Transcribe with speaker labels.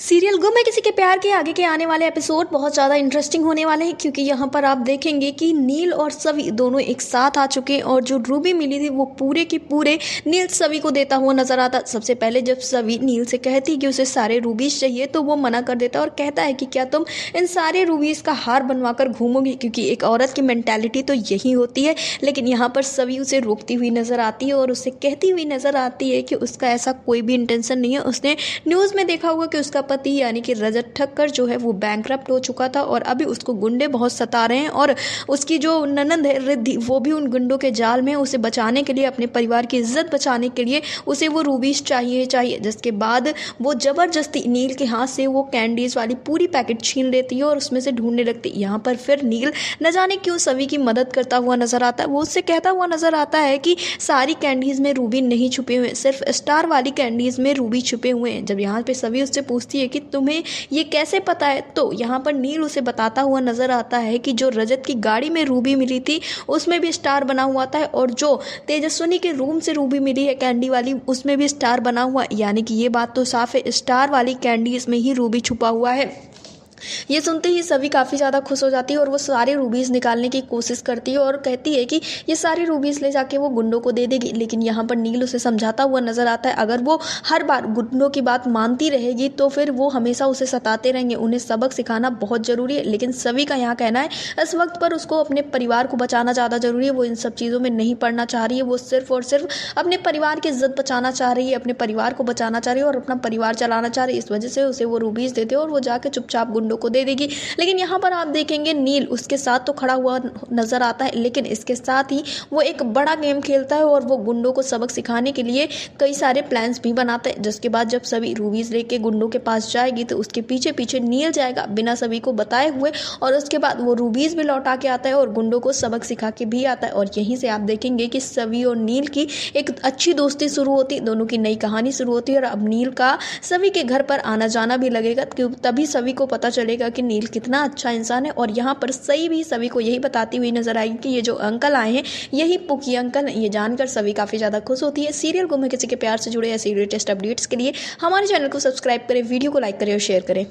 Speaker 1: Serial गुम है किसी के प्यार के आगे के आने वाले एपिसोड बहुत ज़्यादा इंटरेस्टिंग होने वाले हैं, क्योंकि यहाँ पर आप देखेंगे कि नील और सवी दोनों एक साथ आ चुके हैं और जो रूबी मिली थी वो पूरे की पूरे नील सवी को देता हुआ नजर आता। सबसे पहले जब सवी नील से कहती कि उसे सारे रूबीज चाहिए तो वो मना कर देता और कहता है कि क्या तुम इन सारे रूबीज का हार बनवा कर घूमोगी, क्योंकि एक औरत की मेंटालिटी तो यही होती है। लेकिन यहाँ पर सवी उसे रोकती हुई नजर आती है और उसे कहती हुई नजर आती है कि उसका ऐसा कोई भी इंटेंशन नहीं है। उसने न्यूज़ में देखा होगा कि उसका पति यानी कि रजत ठक्कर जो है वो बैंकरप्ट हो चुका था और अभी उसको गुंडे बहुत सता रहे हैं और उसकी जो ननंद है रिद्धि वो भी उन गुंडों के जाल में। उसे बचाने के लिए, अपने परिवार की इज्जत बचाने के लिए उसे वो रूबीज चाहिए। जिसके बाद वो जबरदस्ती नील के हाथ से वो कैंडीज वाली पूरी पैकेट छीन लेती है और उसमें से ढूंढने लगती है। यहाँ पर फिर नील न जाने क्यों सवी की मदद करता हुआ नजर आता है। वो उससे कहता हुआ नजर आता है कि सारी कैंडीज में रूबी नहीं छुपे हुए, सिर्फ स्टार वाली कैंडीज में रूबी छुपे हुए हैं। जब यहाँ पे सवी उससे पूछती है कि तुम्हें ये कैसे पता है, तो यहाँ पर नील उसे बताता हुआ नजर आता है कि जो रजत की गाड़ी में रूबी मिली थी उसमें भी स्टार बना हुआ था और जो तेजस्विनी के रूम से रूबी मिली है कैंडी वाली उसमें भी स्टार बना हुआ। यानी कि ये बात तो साफ है, स्टार वाली कैंडीज में ही रूबी छुपा हुआ है। ये सुनते ही सभी काफ़ी ज़्यादा खुश हो जाती है और वो सारे रूबीज़ निकालने की कोशिश करती है और कहती है कि ये सारे रूबीज़ ले जाके वो गुंडों को दे देगी। लेकिन यहाँ पर नील उसे समझाता हुआ नजर आता है, अगर वो हर बार गुंडों की बात मानती रहेगी तो फिर वो हमेशा उसे सताते रहेंगे। उन्हें सबक सिखाना बहुत ज़रूरी है। लेकिन सभी का यहाँ कहना है इस वक्त पर उसको अपने परिवार को बचाना ज़्यादा ज़रूरी है। वो इन सब चीज़ों में नहीं पड़ना चाह रही है। वो सिर्फ और सिर्फ अपने परिवार की इज्जत बचाना चाह रही है, अपने परिवार को बचाना चाह रही है और अपना परिवार चलाना चाह रही है। इस वजह से उसे वो रूबीज़ देते और वो जाके चुपचाप गुंडों को दे देगी। लेकिन यहाँ पर आप देखेंगे नील उसके साथ तो खड़ा हुआ नजर आता है, लेकिन इसके साथ ही वो एक बड़ा गेम खेलता है और वो गुंडों को सबक सिखाने के लिए कई सारे प्लान्स भी बनाता है। जिसके बाद जब सभी रूबीज लेके गुंडों के पास जाएगी तो उसके पीछे पीछे नील जाएगा बिना सभी को बताए हुए और उसके बाद वो रूबीज भी लौटा के आता है और गुंडों को सबक सिखा के भी आता है। और यहीं से आप देखेंगे कि सभी और नील की एक अच्छी दोस्ती शुरू होती है, दोनों की नई कहानी शुरू होती है और अब नील का सभी के घर पर आना जाना भी लगेगा, तभी सभी को पता चलेगा कि नील कितना अच्छा इंसान है। और यहाँ पर सही भी सभी को यही बताती हुई नजर आएगी कि ये जो अंकल आए हैं यही पुकी अंकल हैं। ये जानकर सभी काफ़ी ज़्यादा खुश होती है। सीरियल गुम है किसी के प्यार से जुड़े ऐसे लेटेस्ट अपडेट्स के लिए हमारे चैनल को सब्सक्राइब करें, वीडियो को लाइक करें और शेयर करें।